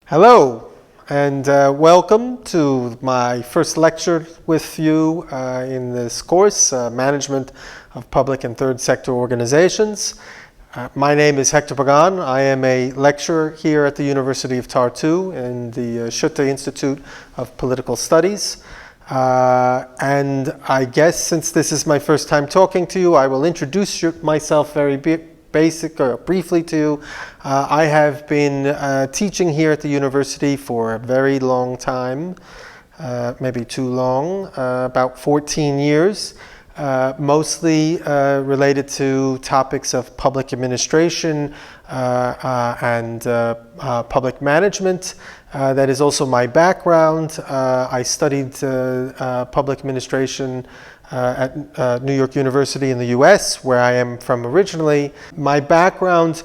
Hello, and welcome to my first lecture with you in this course, Management of Public and Third Sector Organizations. My name is Hector Pagan. I am a lecturer here at the University of Tartu in the Schutte Institute of Political Studies. And I guess since this is my first time talking to you, I will introduce myself very briefly to you. I have been teaching here at the university for a very long time, maybe too long, about 14 years, mostly related to topics of public administration and public management. That is also my background. I studied public administration at New York University in the US, where I am from originally. My background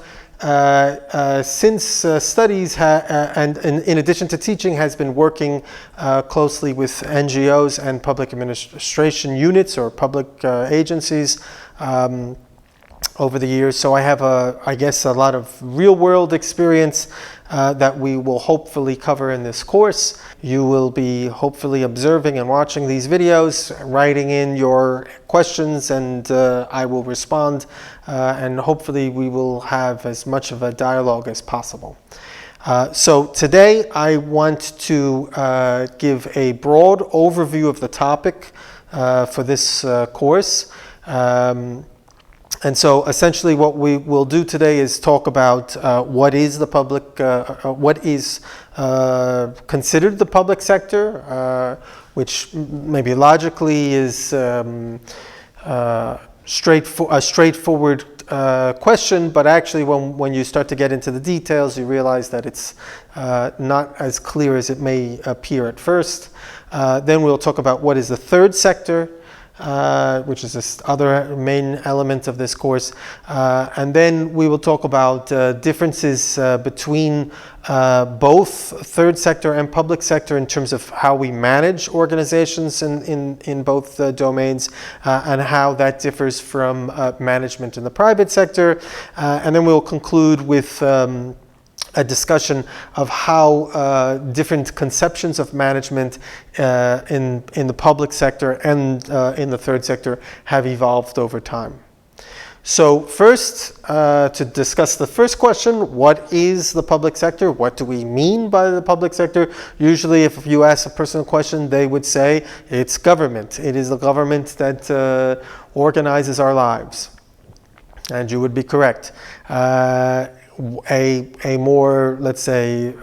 since studies and in addition to teaching has been working closely with NGOs and public administration units or public agencies over the years. So I have, I guess, a lot of real-world experience that we will hopefully cover in this course. You will be hopefully observing and watching these videos, writing in your questions, and I will respond, and hopefully we will have as much of a dialogue as possible. So today I want to give a broad overview of the topic for this course. And so essentially what we will do today is talk about what is the public, what is considered the public sector, which maybe logically is a straightforward question, but actually when you start to get into the details, you realize that it's not as clear as it may appear at first. Then we'll talk about what is the third sector, which is this other main element of this course. And then we will talk about differences between both third sector and public sector in terms of how we manage organizations in both domains and how that differs from management in the private sector. And then we'll conclude with a discussion of how different conceptions of management in the public sector and in the third sector have evolved over time. So first, to discuss the first question, what is the public sector? What do we mean by the public sector? Usually if you ask a person a question, they would say it's government. It is the government that organizes our lives. And you would be correct. A more, let's say,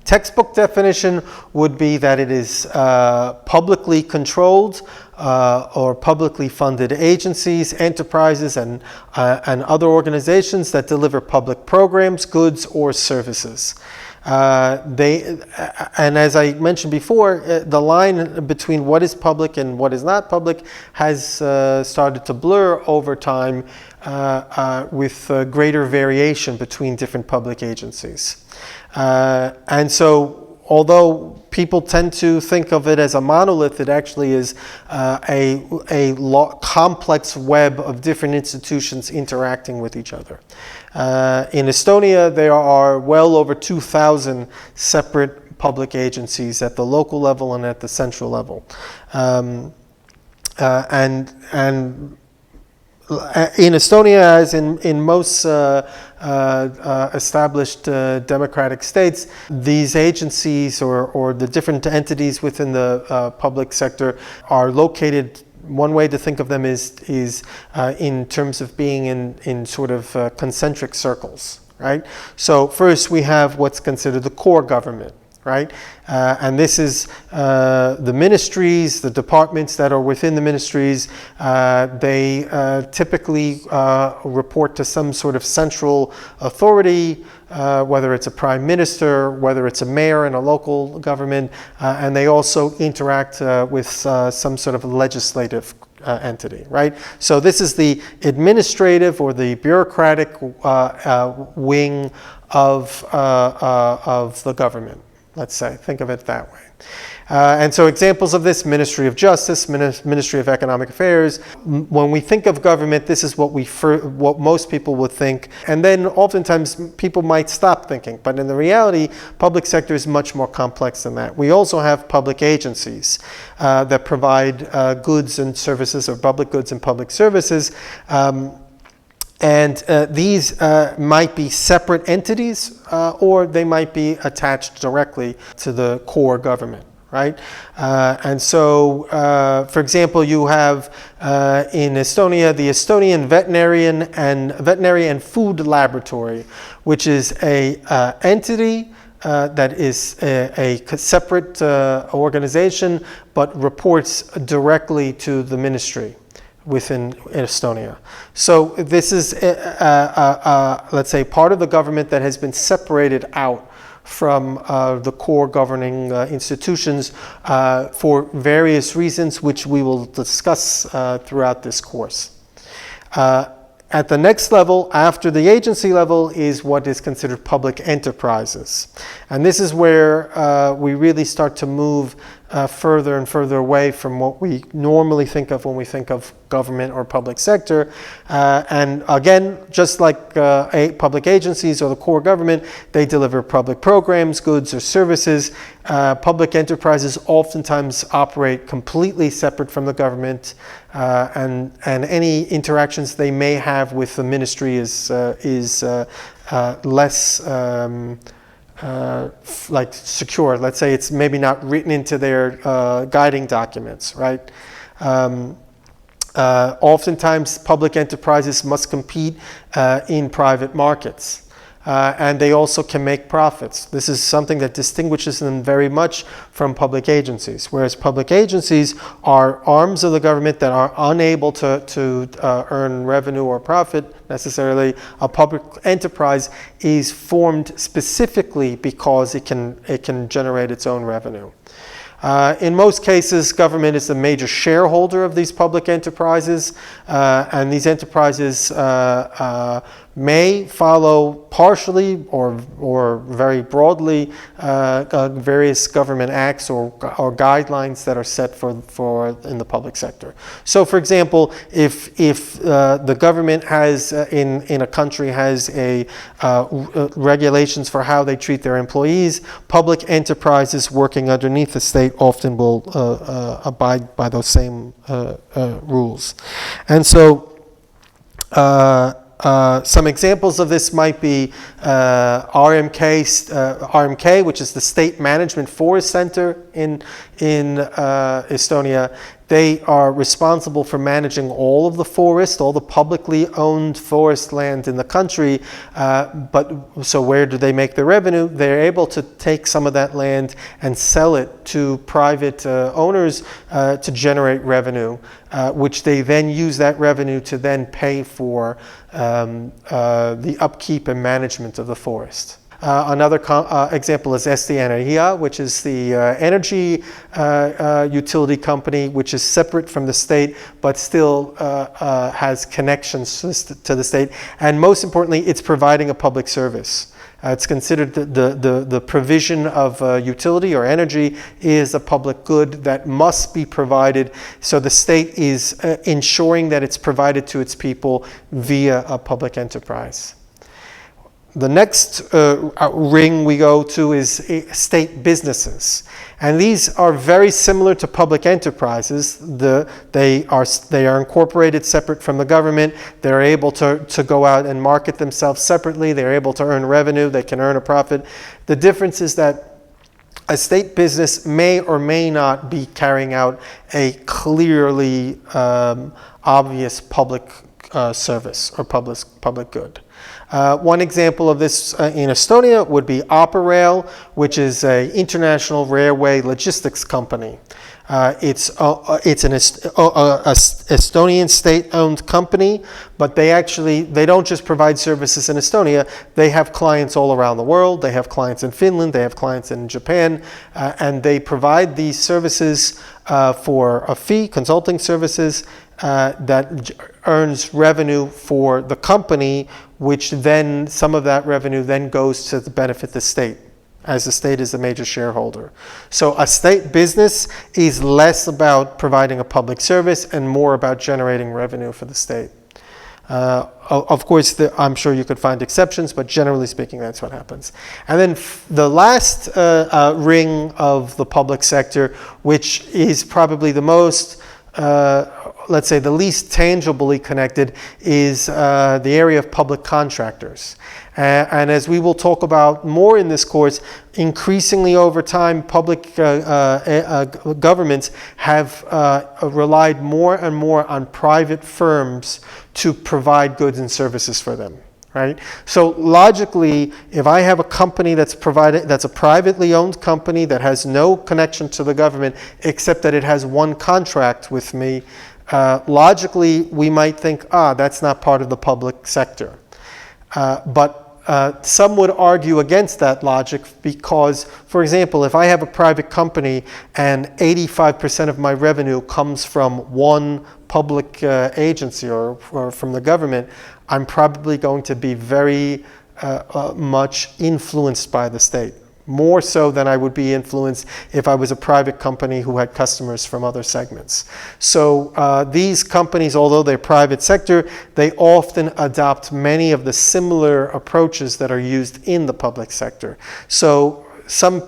textbook definition would be that it is publicly controlled or publicly funded agencies, enterprises, and other organizations that deliver public programs, goods, or services. And as I mentioned before, the line between what is public and what is not public has started to blur over time with greater variation between different public agencies. And so although people tend to think of it as a monolith, it actually is a complex web of different institutions interacting with each other. In Estonia, there are well over 2,000 separate public agencies at the local level and at the central level. And in Estonia, as in most established democratic states, these agencies or the different entities within the public sector are located. One way to think of them is in terms of being in sort of concentric circles, right? So first we have what's considered the core government, right? And this is the ministries, the departments that are within the ministries. They typically report to some sort of central authority, whether it's a prime minister, whether it's a mayor in a local government, and they also interact with some sort of legislative entity, right? So this is the administrative or the bureaucratic wing of the government. Let's say, think of it that way. And so examples of this: Ministry of Justice, Ministry of Economic Affairs. When we think of government, this is what most people would think. And then oftentimes people might stop thinking. But in the reality, public sector is much more complex than that. We also have public agencies that provide goods and services, or public goods and public services. And these might be separate entities, or they might be attached directly to the core government. Right? And so, for example, you have in Estonia the Estonian Veterinary and Food Laboratory, which is a entity that is a separate organization, but reports directly to the ministry within Estonia. So this is, let's say, part of the government that has been separated out from the core governing institutions for various reasons, which we will discuss throughout this course. At the next level, after the agency level, is what is considered public enterprises. And this is where we really start to move further and further away from what we normally think of when we think of government or public sector. And again, just like public agencies or the core government, they deliver public programs, goods, or services. Public enterprises oftentimes operate completely separate from the government, and any interactions they may have with the ministry is less like secure. Let's say it's maybe not written into their guiding documents, right? Oftentimes public enterprises must compete in private markets. And they also can make profits. This is something that distinguishes them very much from public agencies, whereas public agencies are arms of the government that are unable to earn revenue or profit necessarily. A public enterprise is formed specifically because it can generate its own revenue. In most cases, government is the major shareholder of these public enterprises, and these enterprises may follow partially or very broadly various government acts or guidelines that are set for in the public sector. So, for example, if the government has in a country has regulations for how they treat their employees, public enterprises working underneath the state often will abide by those same rules. And so some examples of this might be RMK, which is the State Management Forest Center in Estonia. They are responsible for managing all of the forest, all the publicly owned forest land in the country. So where do they make their revenue? They're able to take some of that land and sell it to private owners to generate revenue, which they then use that revenue to then pay for the upkeep and management of the forest. Another example is Estonia, which is the energy utility company, which is separate from the state, but still has connections to the state. And most importantly, it's providing a public service. It's considered the provision of utility or energy is a public good that must be provided. So the state is ensuring that it's provided to its people via a public enterprise. The next ring we go to is state businesses. And these are very similar to public enterprises. They are incorporated separate from the government. They're able to go out and market themselves separately. They're able to earn revenue. They can earn a profit. The difference is that a state business may or may not be carrying out a clearly obvious public service or public good. One example of this in Estonia would be Operail, which is an international railway logistics company. It's an Estonian state-owned company, but they don't just provide services in Estonia. They have clients all around the world. They have clients in Finland. They have clients in Japan, and they provide these services for a fee, consulting services that earns revenue for the company, which then some of that revenue then goes to benefit the state. as the state is a major shareholder. So a state business is less about providing a public service and more about generating revenue for the state. Of course, I'm sure you could find exceptions, but generally speaking, that's what happens. And then the last ring of the public sector, which is probably the most, let's say, the least tangibly connected, is the area of public contractors. And as we will talk about more in this course, increasingly over time, public governments have relied more and more on private firms to provide goods and services for them, right? So logically, if I have a company that's a privately owned company that has no connection to the government, except that it has one contract with me, logically, we might think, that's not part of the public sector. But some would argue against that logic because, for example, if I have a private company and 85% of my revenue comes from one public agency or from the government, I'm probably going to be very much influenced by the state. More so than I would be influenced if I was a private company who had customers from other segments. So these companies, although they're private sector, they often adopt many of the similar approaches that are used in the public sector. So some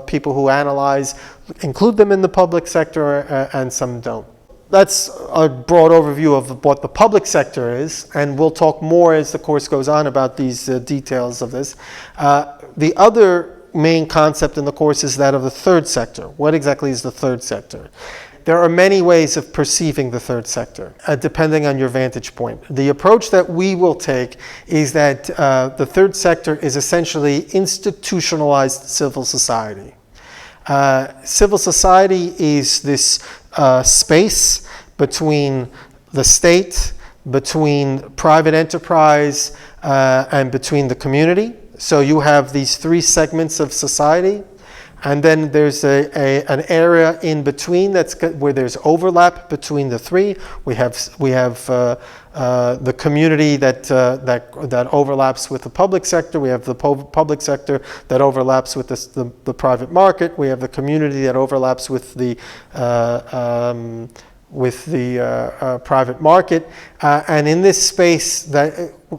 people who analyze include them in the public sector and some don't. That's a broad overview of what the public sector is, and we'll talk more as the course goes on about these details of this. The other main concept in the course is that of the third sector. What exactly is the third sector? There are many ways of perceiving the third sector, depending on your vantage point. The approach that we will take is that the third sector is essentially institutionalized civil society. Civil society is this space between the state, between private enterprise, and between the community. So you have these three segments of society, and then there's an area in between where there's overlap between the three. We have the community that overlaps with the public sector. We have the public sector that overlaps with the private market. We have the community that overlaps with the private market, and in this space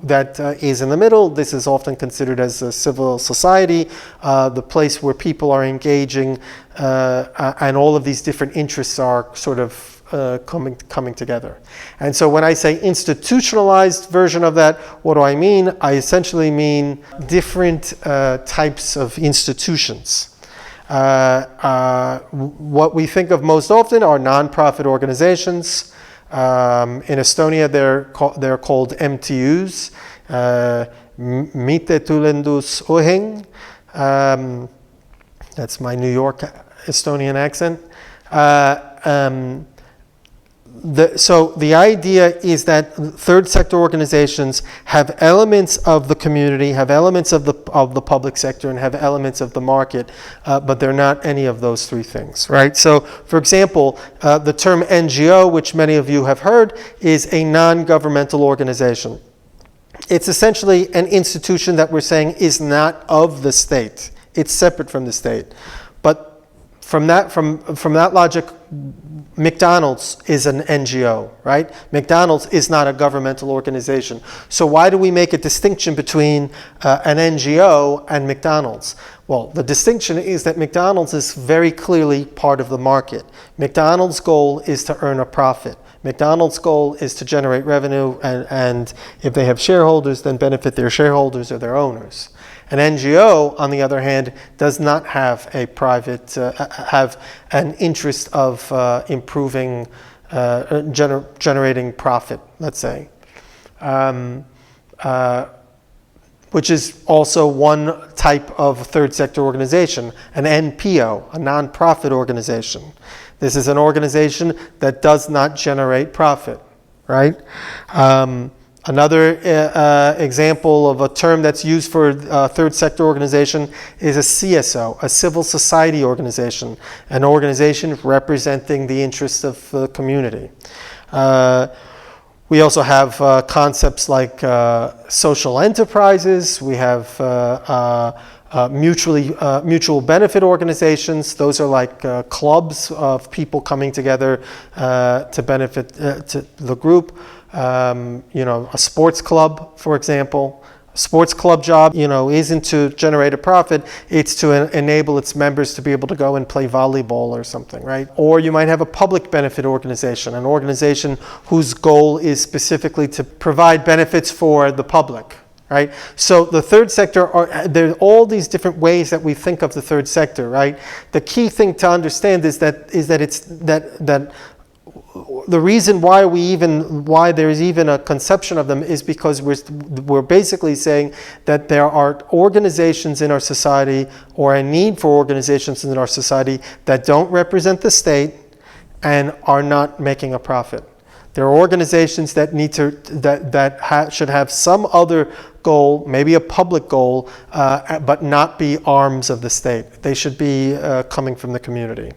that is in the middle, this is often considered as a civil society, the place where people are engaging, and all of these different interests are sort of coming together. And so when I say institutionalized version of that, what do I mean? I essentially mean different types of institutions. What we think of most often are nonprofit organizations. In Estonia, they're called MTUs, Mittetulundus Ühing. That's my New York Estonian accent. So the idea is that third sector organizations have elements of the community, have elements of the public sector, and have elements of the market, but they're not any of those three things, right? So, for example, the term NGO, which many of you have heard, is a non-governmental organization. It's essentially an institution that we're saying is not of the state. It's separate from the state. But from that logic, McDonald's is an NGO, right? McDonald's is not a governmental organization. So why do we make a distinction between an NGO and McDonald's? Well, the distinction is that McDonald's is very clearly part of the market. McDonald's goal is to earn a profit. McDonald's goal is to generate revenue, and if they have shareholders, then benefit their shareholders or their owners. An NGO, on the other hand, does not have a have an interest of improving, generating profit, let's say, which is also one type of third sector organization, an NPO, a nonprofit organization. This is an organization that does not generate profit, right? Another example of a term that's used for a third sector organization is a CSO, a civil society organization, an organization representing the interests of the community. We also have concepts like social enterprises. We have mutual benefit organizations. Those are like clubs of people coming together to benefit to the group. A sports club, for example. A sports club job, isn't to generate a profit. It's to enable its members to be able to go and play volleyball or something, right? Or you might have a public benefit organization, an organization whose goal is specifically to provide benefits for the public. Right? So the third sector, there are all these different ways that we think of the third sector, right? The key thing to understand is that the reason why there is even a conception of them is because we're basically saying that there are organizations in our society, or a need for organizations in our society, that don't represent the state and are not making a profit. There are organizations that should have some other goal, maybe a public goal, but not be arms of the state. They should be coming from the community.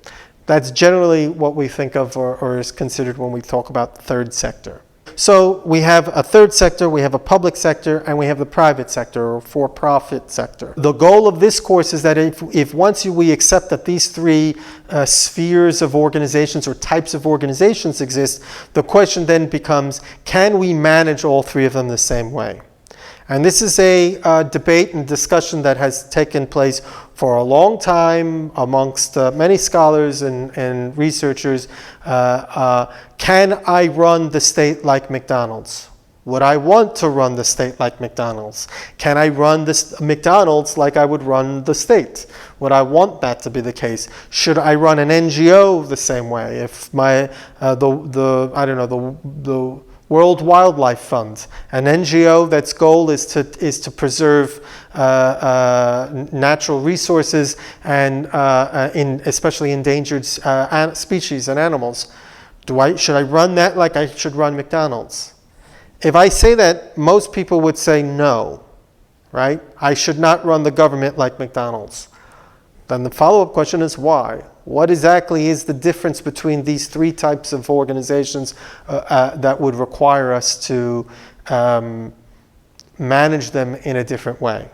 That's generally what we think of or is considered when we talk about third sector. So we have a third sector, we have a public sector, and we have the private sector or for-profit sector. The goal of this course is that if once we accept that these three spheres of organizations or types of organizations exist, the question then becomes, can we manage all three of them the same way? And this is a debate and discussion that has taken place for a long time amongst many scholars and researchers. Can I run the state like McDonald's? Would I want to run the state like McDonald's? Can I run this McDonald's like I would run the state? Would I want that to be the case? Should I run an NGO the same way? If the World Wildlife Fund, an NGO that's goal is to preserve natural resources and especially endangered species and animals. Should I run that like I should run McDonald's? If I say that, most people would say no, right? I should not run the government like McDonald's. Then the follow-up question is why? What exactly is the difference between these three types of organizations that would require us to manage them in a different way?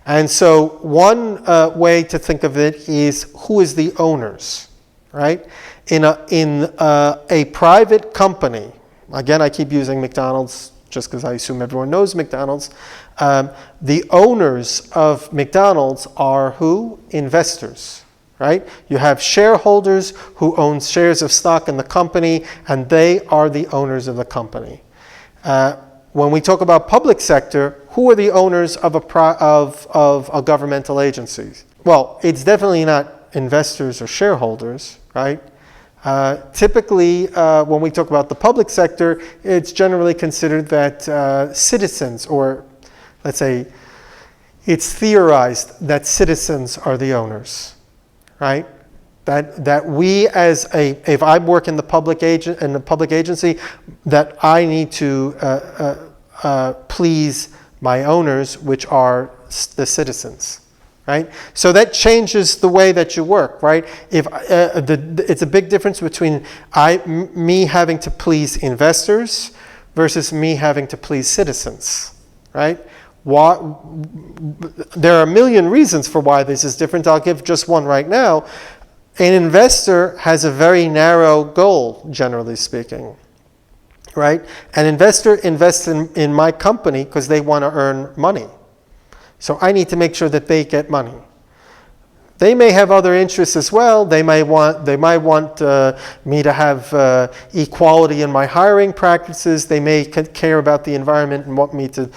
And so one way to think of it is, who is the owners, right? In a private company, again, I keep using McDonald's just because I assume everyone knows McDonald's. The owners of McDonald's are who? Investors. Right? You have shareholders who own shares of stock in the company, and they are the owners of the company. When we talk about public sector, who are the owners of a governmental agency? Well, it's definitely not investors or shareholders, right? Typically, when we talk about the public sector, it's generally considered that citizens, or let's say, it's theorized that citizens are the owners. Right? That we if I work in the public agency, that I need to please my owners, which are the citizens. Right? So that changes the way that you work, right? It's a big difference between me having to please investors versus me having to please citizens, right? There are a million reasons for why this is different. I'll give just one right now. An investor has a very narrow goal, generally speaking, right? An investor invests in my company because they want to earn money. So I need to make sure that they get money. They may have other interests as well. They might want me to have equality in my hiring practices. They may care about the environment and want me to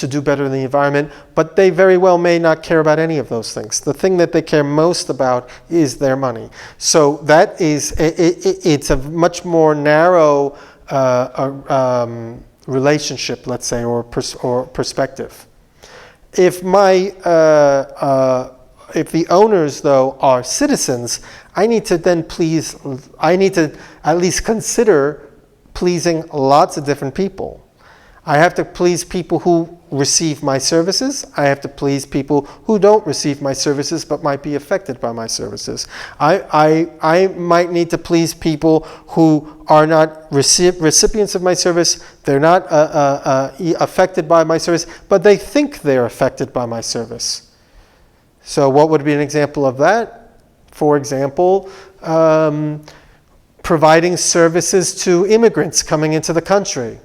do better in the environment. But they very well may not care about any of those things. The thing that they care most about is their money. So that is it's a much more narrow relationship, let's say, or perspective. If the owners, though, are citizens, I need to at least consider pleasing lots of different people. I have to please people who receive my services. I have to please people who don't receive my services but might be affected by my services. I might need to please people who are not recipients of my service. They're not affected by my service, but they think they're affected by my service. So what would be an example of that? For example, providing services to immigrants coming into the country.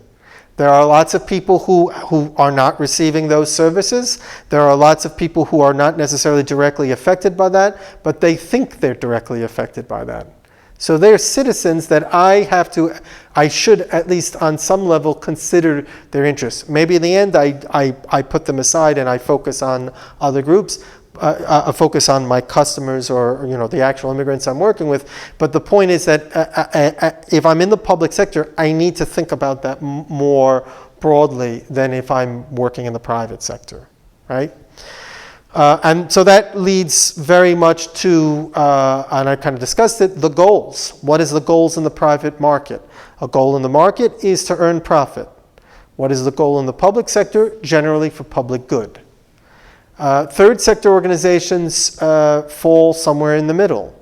There are lots of people who are not receiving those services. There are lots of people who are not necessarily directly affected by that, but they think they're directly affected by that. So they're citizens that I should at least on some level consider their interests. Maybe in the end I put them aside and I focus on other groups, focus on my customers or the actual immigrants I'm working with. But the point is that if I'm in the public sector, I need to think about that more broadly than if I'm working in the private sector, right? And so that leads very much to, and I kind of discussed it, the goals. What is the goals in the private market? A goal in the market is to earn profit. What is the goal in the public sector? Generally for public good. Third sector organizations fall somewhere in the middle.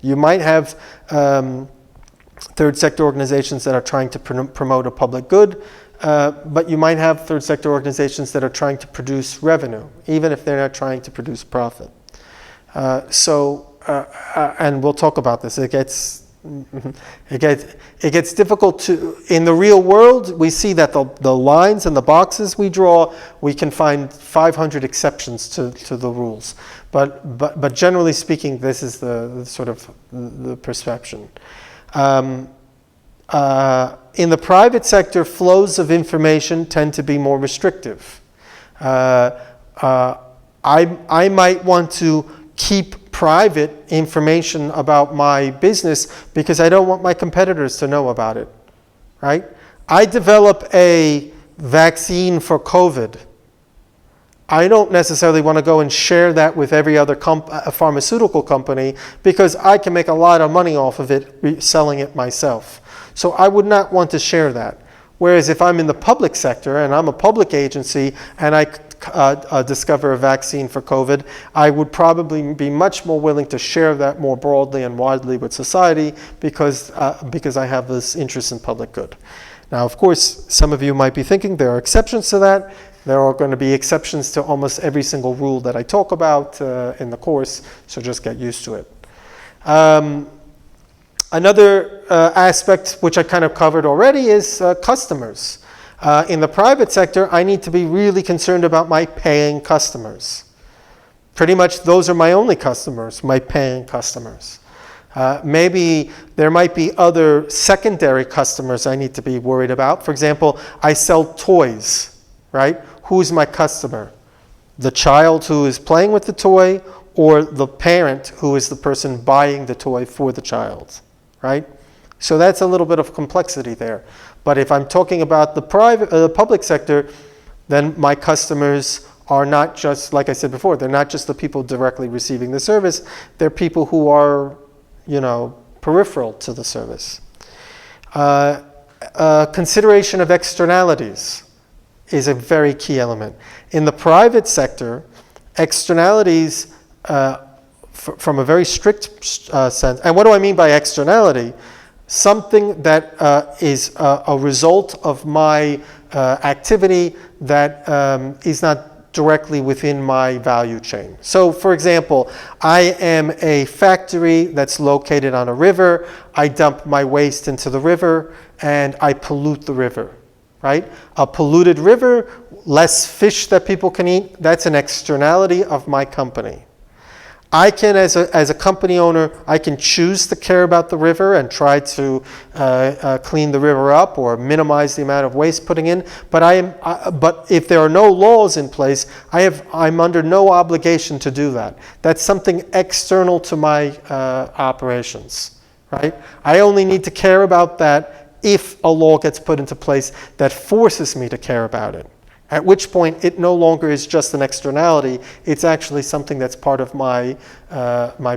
You might have third sector organizations that are trying to promote a public good, but you might have third sector organizations that are trying to produce revenue, even if they're not trying to produce profit. And we'll talk about this. It gets difficult in the real world. We see that the lines and the boxes we draw, we can find 500 exceptions to the rules. But generally speaking, this is the sort of the perception. In the private sector, flows of information tend to be more restrictive. I might want to keep private information about my business because I don't want my competitors to know about it, right? I develop a vaccine for COVID. I don't necessarily want to go and share that with every other pharmaceutical company because I can make a lot of money off of it selling it myself. So I would not want to share that. Whereas if I'm in the public sector and I'm a public agency and I discover a vaccine for COVID, I would probably be much more willing to share that more broadly and widely with society because I have this interest in public good. Now, of course, some of you might be thinking there are exceptions to that. There are going to be exceptions to almost every single rule that I talk about in the course, so just get used to it. Another aspect, which I kind of covered already, is customers. In the private sector, I need to be really concerned about my paying customers. Pretty much those are my only customers, my paying customers. Maybe there might be other secondary customers I need to be worried about. For example, I sell toys, right? Who's my customer? The child who is playing with the toy or the parent who is the person buying the toy for the child, right? So that's a little bit of complexity there. But if I'm talking about the public sector, then my customers are not just, like I said before, they're not just the people directly receiving the service. They're people who are, peripheral to the service. Consideration of externalities is a very key element. In the private sector, externalities, from a very strict sense, and what do I mean by externality? Something that is a result of my activity that is not directly within my value chain. So, for example, I am a factory that's located on a river. I dump my waste into the river and I pollute the river, right? A polluted river, less fish that people can eat, that's an externality of my company. I can, as a company owner, I can choose to care about the river and try to clean the river up or minimize the amount of waste putting in. But if there are no laws in place, I'm under no obligation to do that. That's something external to my operations, right? I only need to care about that if a law gets put into place that forces me to care about it. At which point, it no longer is just an externality. It's actually something that's part of my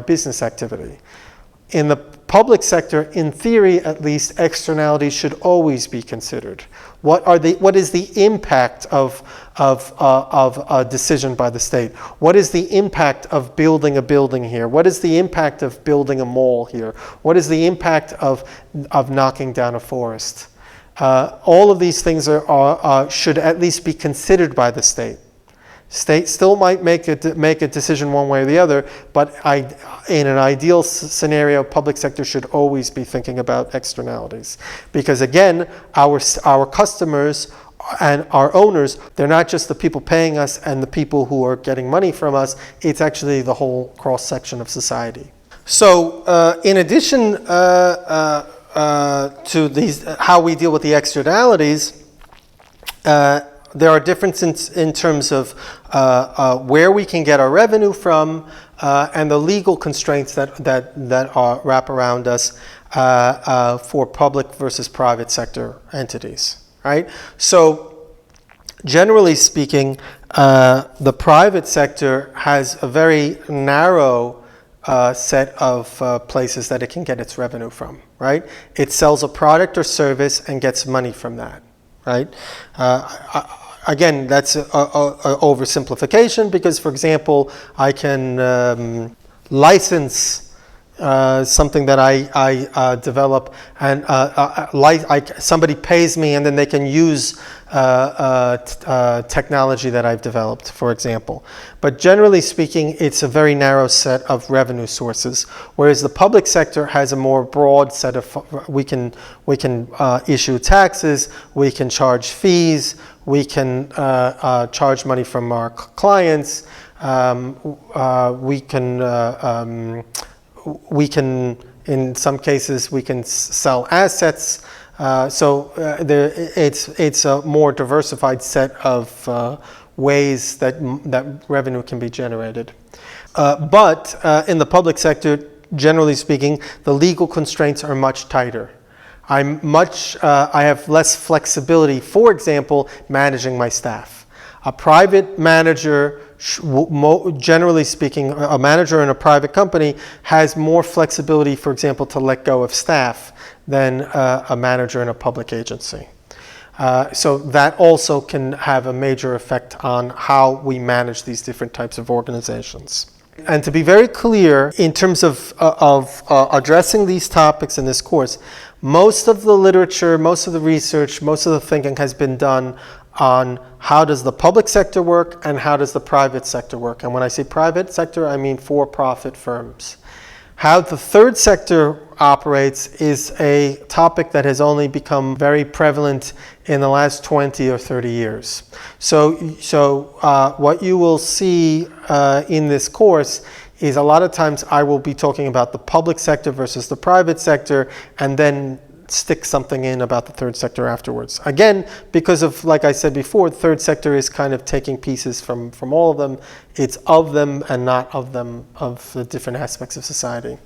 business activity. In the public sector, in theory at least, externalities should always be considered. What is the impact of a decision by the state? What is the impact of building a building here? What is the impact of building a mall here? What is the impact of knocking down a forest? All of these things should at least be considered by the state. State still might make a decision one way or the other, but in an ideal scenario, public sector should always be thinking about externalities. Because again, our customers and our owners, they're not just the people paying us and the people who are getting money from us, it's actually the whole cross-section of society. So in addition to these, how we deal with the externalities, there are differences in terms of where we can get our revenue from and the legal constraints that wrap around us for public versus private sector entities, right? So generally speaking, the private sector has a very narrow set of places that it can get its revenue from, right? It sells a product or service and gets money from that, right? Again, that's an oversimplification because, for example, I can license something that I develop, and somebody pays me, and then they can use technology that I've developed, for example. But generally speaking, it's a very narrow set of revenue sources, whereas the public sector has a more broad set of. We can issue taxes, we can charge fees, we can charge money from our clients, we can, in some cases, we can sell assets. So it's a more diversified set of ways that revenue can be generated. But in the public sector, generally speaking, the legal constraints are much tighter. I have less flexibility, for example, managing my staff. A private manager, generally speaking, a manager in a private company has more flexibility, for example, to let go of staff than a manager in a public agency. So that also can have a major effect on how we manage these different types of organizations. And to be very clear, in terms of addressing these topics in this course, most of the literature, most of the research, most of the thinking has been done on how does the public sector work and how does the private sector work. And when I say private sector, I mean for-profit firms. How the third sector operates is a topic that has only become very prevalent in the last 20 or 30 years. So what you will see in this course is a lot of times I will be talking about the public sector versus the private sector, and then stick something in about the third sector afterwards. Again, because of, like I said before, the third sector is kind of taking pieces from all of them. It's of them and not of them, of the different aspects of society.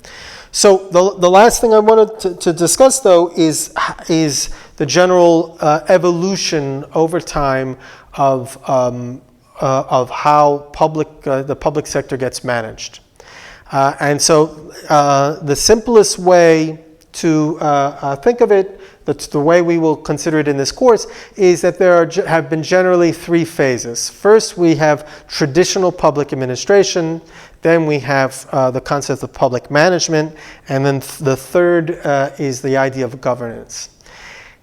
So the last thing I wanted to discuss, though, is the general evolution over time of how the public sector gets managed. And so the simplest way to think of it, that's the way we will consider it in this course, is that there have been generally three phases. First, we have traditional public administration, then we have the concept of public management, and then the third is the idea of governance.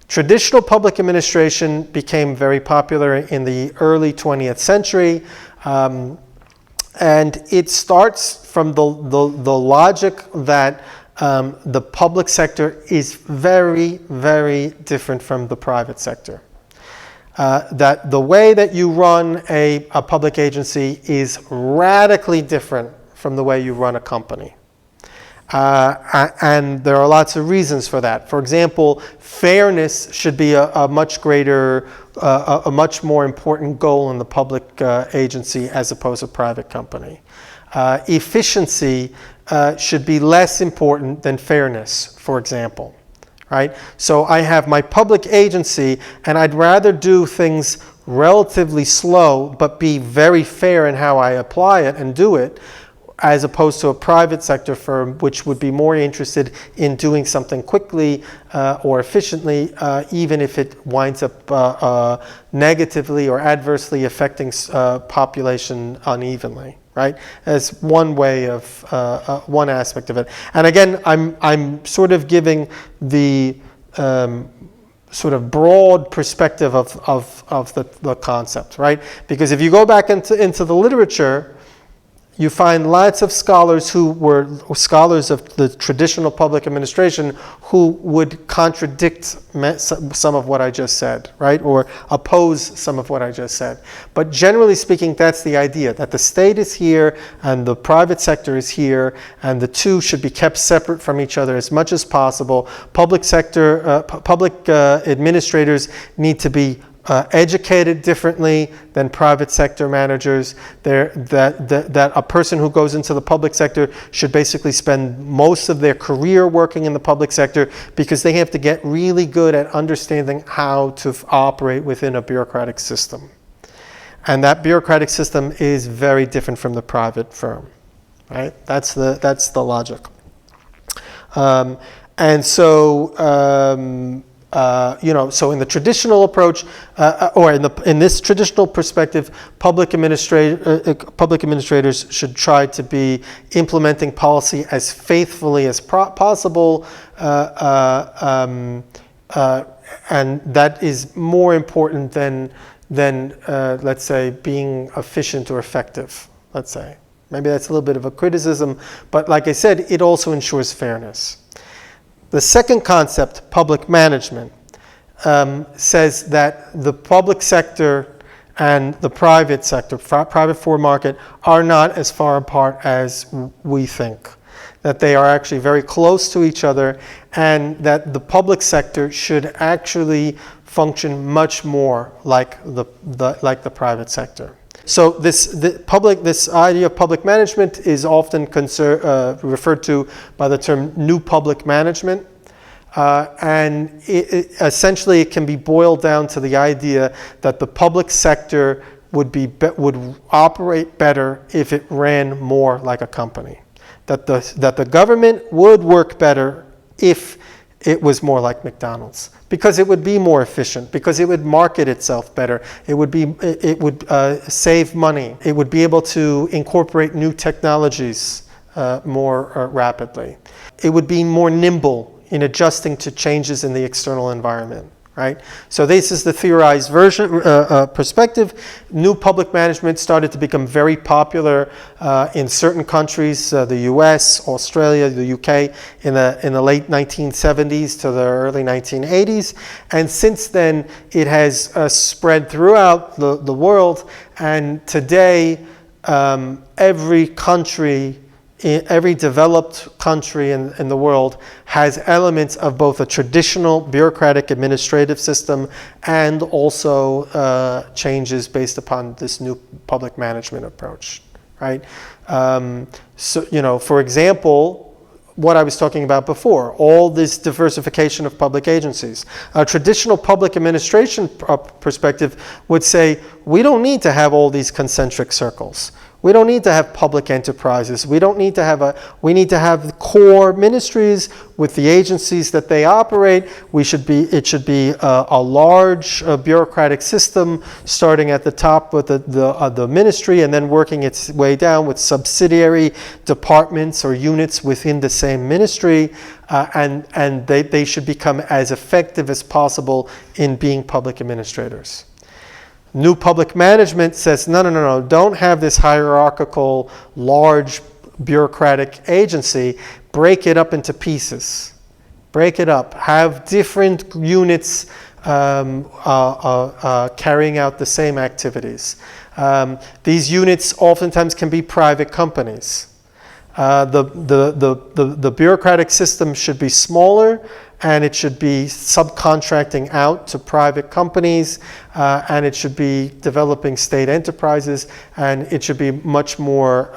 Traditional public administration became very popular in the early 20th century, and it starts from the logic that the public sector is very, very different from the private sector. That the way that you run a public agency is radically different from the way you run a company. And there are lots of reasons for that. For example, fairness should be a much greater, a much more important goal in the public agency as opposed to a private company. Efficiency should be less important than fairness, for example, right? So I have my public agency, and I'd rather do things relatively slow, but be very fair in how I apply it and do it, as opposed to a private sector firm, which would be more interested in doing something quickly or efficiently, even if it winds up negatively or adversely affecting population unevenly. Right, as one way of one aspect of it, and again, I'm sort of giving the sort of broad perspective of the concept, right? Because if you go back into the literature, you find lots of scholars who were scholars of the traditional public administration who would contradict some of what I just said, right? Or oppose some of what I just said. But generally speaking, that's the idea, that the state is here and the private sector is here, and the two should be kept separate from each other as much as possible. Public administrators need to be educated differently than private sector managers. That a person who goes into the public sector should basically spend most of their career working in the public sector, because they have to get really good at understanding how to operate within a bureaucratic system. And that bureaucratic system is very different from the private firm, right? That's the logic. So in the traditional approach, or in this traditional perspective, public administrators should try to be implementing policy as faithfully as possible, and that is more important than let's say, being efficient or effective. Let's say, maybe that's a little bit of a criticism, but like I said, it also ensures fairness. The second concept, public management, says that the public sector and the private sector, private for market, are not as far apart as we think. That they are actually very close to each other, and that the public sector should actually function much more like the private sector. So this idea of public management is often referred to by the term new public management. And essentially it can be boiled down to the idea that the public sector would operate better if it ran more like a company. That the government would work better if it was more like McDonald's, because it would be more efficient, because it would market itself better, it would save money, it would be able to incorporate new technologies more rapidly. It would be more nimble in adjusting to changes in the external environment, right? So this is the theorized perspective. New public management started to become very popular in certain countries, the US, Australia, the UK, in the late 1970s to the early 1980s. And since then, it has spread throughout the world. And today, every developed country in the world has elements of both a traditional bureaucratic administrative system and also changes based upon this new public management approach, right? For example, what I was talking about before, all this diversification of public agencies. A traditional public administration perspective would say, we don't need to have all these concentric circles. We don't need to have public enterprises. We need to have core ministries with the agencies that they operate. It should be a large bureaucratic system starting at the top with the ministry and then working its way down with subsidiary departments or units within the same ministry, and they should become as effective as possible in being public administrators. New public management says, no, don't have this hierarchical, large bureaucratic agency. Break it up into pieces. Break it up. Have different units carrying out the same activities. These units oftentimes can be private companies. The bureaucratic system should be smaller, and it should be subcontracting out to private companies, and it should be developing state enterprises, and it should be much more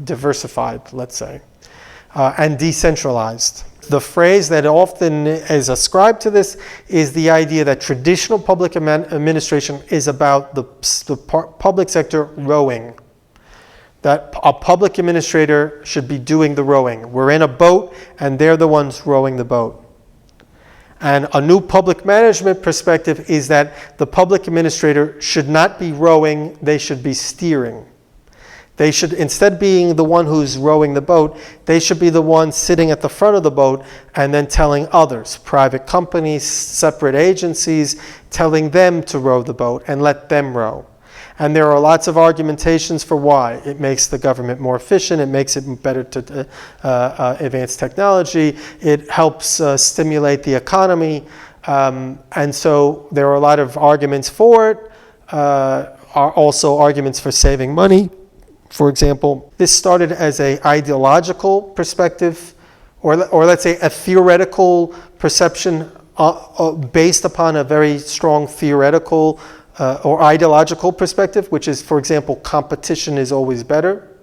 diversified, let's say, and decentralized. The phrase that often is ascribed to this is the idea that traditional public administration is about the public sector rowing. That a public administrator should be doing the rowing. We're in a boat, and they're the ones rowing the boat. And a new public management perspective is that the public administrator should not be rowing, they should be steering. They should, instead being the one who's rowing the boat, they should be the one sitting at the front of the boat and then telling others, private companies, separate agencies, telling them to row the boat and let them row. And there are lots of argumentations for why. It makes the government more efficient. It makes it better to advance technology. It helps stimulate the economy. And so there are a lot of arguments for it. Are also arguments for saving money. For example, this started as an ideological perspective, or let's say a theoretical perception based upon a very strong theoretical or ideological perspective, which is, for example, competition is always better.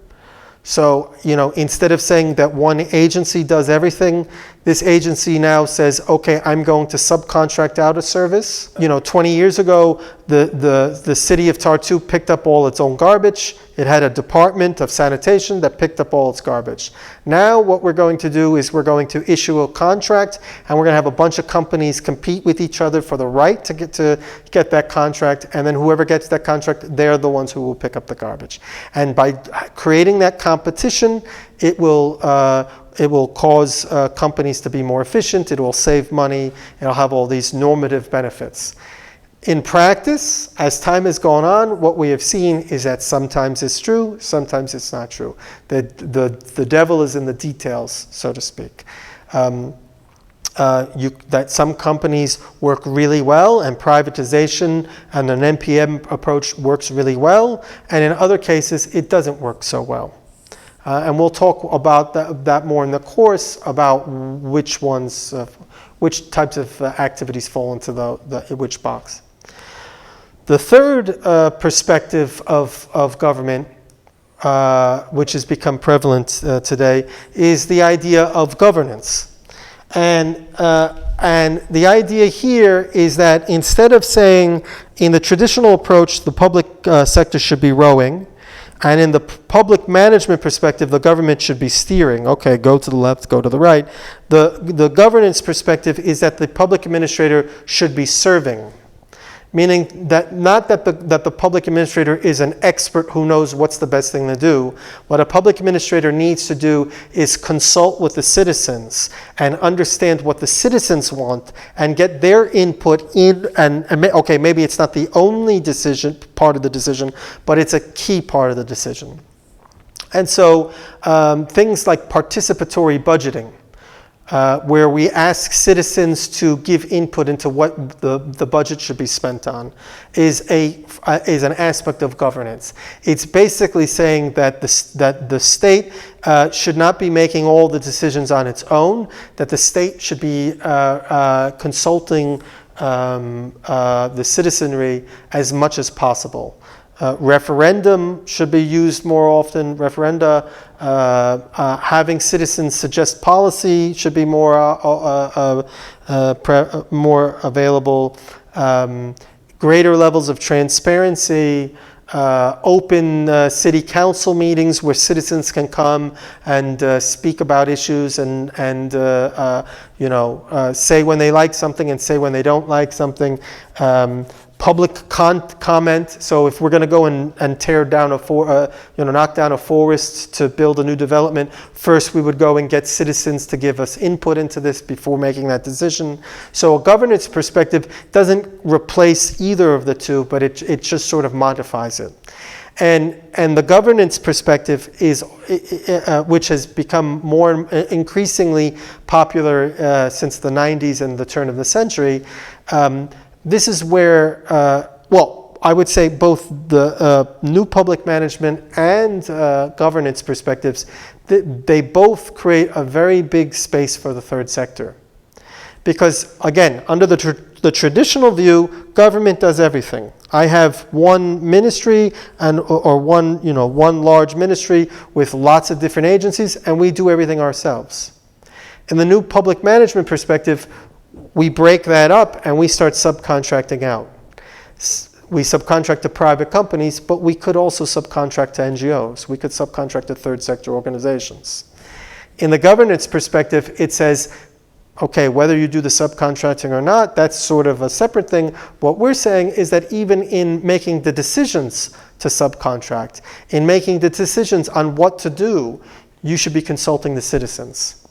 So, instead of saying that one agency does everything, this agency now says, okay, I'm going to subcontract out a service. 20 years ago, the city of Tartu picked up all its own garbage. It had a department of sanitation that picked up all its garbage. Now what we're going to do is we're going to issue a contract, and we're going to have a bunch of companies compete with each other for the right to get that contract, and then whoever gets that contract, they're the ones who will pick up the garbage. And by creating that competition, it will cause companies to be more efficient. It will save money. It'll have all these normative benefits. In practice, as time has gone on, what we have seen is that sometimes it's true, sometimes it's not true. The devil is in the details, so to speak. That some companies work really well, and privatization and an NPM approach works really well, and in other cases, it doesn't work so well. And we'll talk about that more in the course, about which types of activities fall into which box. The third perspective of government, which has become prevalent today, is the idea of governance. And the idea here is that instead of saying, in the traditional approach, the public sector should be rowing, and in the public management perspective, the government should be steering. Okay, go to the left, go to the right. The governance perspective is that the public administrator should be serving. Meaning that not that the public administrator is an expert who knows what's the best thing to do. What a public administrator needs to do is consult with the citizens and understand what the citizens want and get their input in. And okay, maybe it's not the only part of the decision, but it's a key part of the decision. And so things like participatory budgeting, where we ask citizens to give input into what the budget should be spent on, is an aspect of governance. It's basically saying that the state should not be making all the decisions on its own, that the state should be consulting the citizenry as much as possible. Referendum should be used more often. Referenda, having citizens suggest policy should be more available. Greater levels of transparency. Open city council meetings where citizens can come and speak about issues and say when they like something and say when they don't like something. Public comment. So if we're going to go and tear down knock down a forest to build a new development, first we would go and get citizens to give us input into this before making that decision. So a governance perspective doesn't replace either of the two, but it just sort of modifies it. And the governance perspective is, which has become more increasingly popular since the 90s and the turn of the century. This is where, I would say both the new public management and governance perspectives, they both create a very big space for the third sector. Because again, under the traditional view, government does everything. I have one ministry or one large ministry with lots of different agencies, and we do everything ourselves. In the new public management perspective, we break that up and we start subcontracting out. We subcontract to private companies, but we could also subcontract to NGOs. We could subcontract to third sector organizations. In the governance perspective, it says Okay, whether you do the subcontracting or not, that's sort of a separate thing. What we're saying is that even in making the decisions to subcontract, in making the decisions on what to do, you should be consulting the citizens.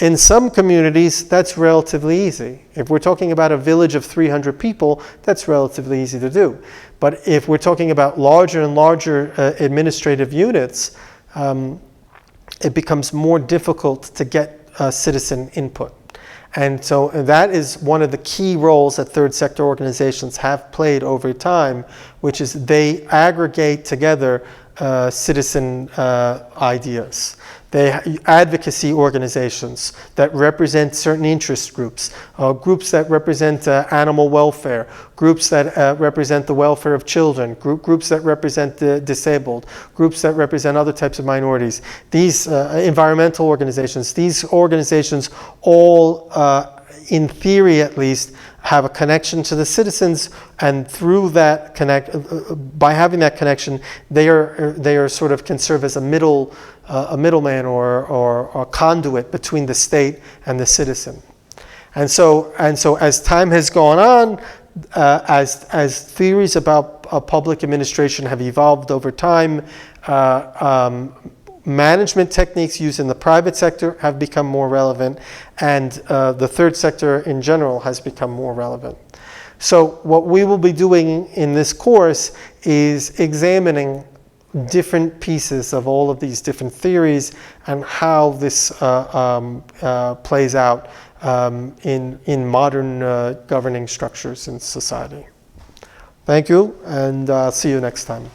In some communities, that's relatively easy. If we're talking about a village of 300 people, that's relatively easy to do. But if we're talking about larger and larger administrative units, it becomes more difficult to get citizen input. And so that is one of the key roles that third sector organizations have played over time, which is they aggregate together citizen ideas. They advocacy organizations that represent certain interest groups, groups that represent animal welfare, groups that represent the welfare of children, groups that represent the disabled, groups that represent other types of minorities. These environmental organizations, these organizations all, in theory at least, have a connection to the citizens, and through that by having that connection, they are sort of can serve as a middleman or a conduit between the state and the citizen. And so as time has gone on, as theories about public administration have evolved over time, management techniques used in the private sector have become more relevant, and the third sector in general has become more relevant. So what we will be doing in this course is examining different pieces of all of these different theories and how this plays out in modern governing structures in society. Thank you, and see you next time.